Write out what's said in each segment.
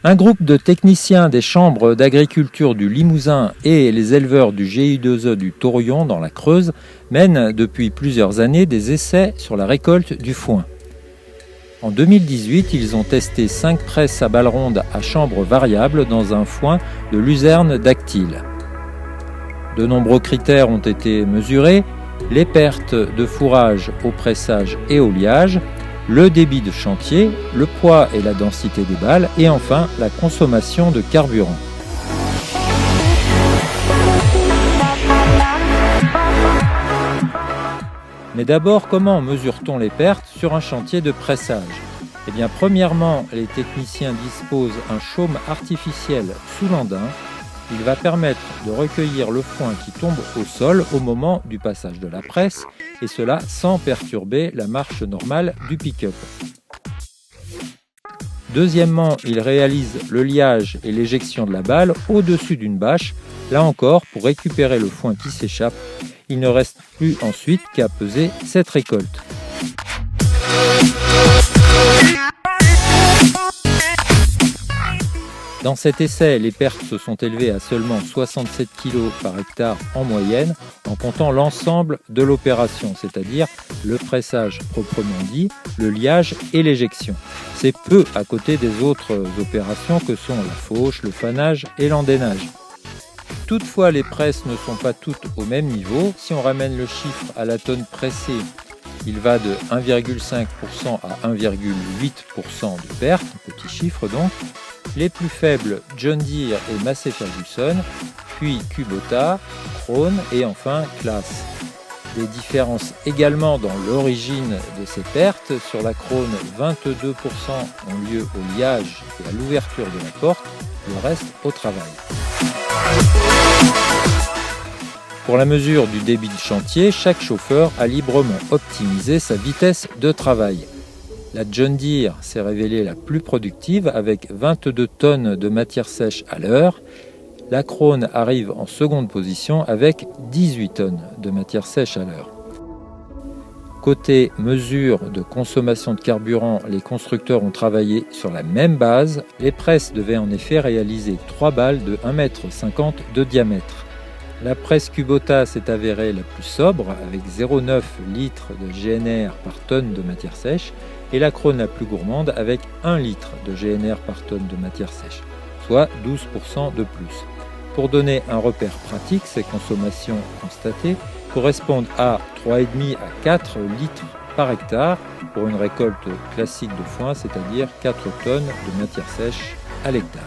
Un groupe de techniciens des chambres d'agriculture du Limousin et les éleveurs du GI2E du Taurion dans la Creuse mènent depuis plusieurs années des essais sur la récolte du foin. En 2018, ils ont testé 5 presses à balles rondes à chambre variable dans un foin de luzerne dactyle. De nombreux critères ont été mesurés, les pertes de fourrage au pressage et au liage, le débit de chantier, le poids et la densité des balles et enfin la consommation de carburant. Mais d'abord, comment mesure-t-on les pertes sur un chantier de pressage ? Eh bien, premièrement, les techniciens disposent d'un chaume artificiel sous l'andin. Il va permettre de recueillir le foin qui tombe au sol au moment du passage de la presse, et cela sans perturber la marche normale du pick-up. Deuxièmement, il réalise le liage et l'éjection de la balle au-dessus d'une bâche, là encore pour récupérer le foin qui s'échappe. Il ne reste plus ensuite qu'à peser cette récolte. Dans cet essai, les pertes se sont élevées à seulement 67 kg par hectare en moyenne, en comptant l'ensemble de l'opération, c'est-à-dire le pressage proprement dit, le liage et l'éjection. C'est peu à côté des autres opérations que sont la fauche, le fanage et l'endénage. Toutefois, les presses ne sont pas toutes au même niveau. Si on ramène le chiffre à la tonne pressée, il va de 1,5% à 1,8% de perte, petit chiffre donc. Les plus faibles, John Deere et Massey Ferguson, puis Kubota, Krone et enfin Claas. Des différences également dans l'origine de ces pertes. Sur la Krone, 22% ont lieu au liage et à l'ouverture de la porte, le reste au travail. Pour la mesure du débit de chantier, chaque chauffeur a librement optimisé sa vitesse de travail. La John Deere s'est révélée la plus productive avec 22 tonnes de matière sèche à l'heure. La Krone arrive en seconde position avec 18 tonnes de matière sèche à l'heure. Côté mesure de consommation de carburant, les constructeurs ont travaillé sur la même base. Les presses devaient en effet réaliser 3 balles de 1,50 m de diamètre. La presse Kubota s'est avérée la plus sobre avec 0,9 litres de GNR par tonne de matière sèche et la Krone la plus gourmande avec 1 litre de GNR par tonne de matière sèche, soit 12% de plus. Pour donner un repère pratique, ces consommations constatées correspondent à 3,5 à 4 litres par hectare pour une récolte classique de foin, c'est-à-dire 4 tonnes de matière sèche à l'hectare.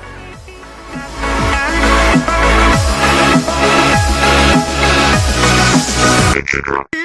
Drop.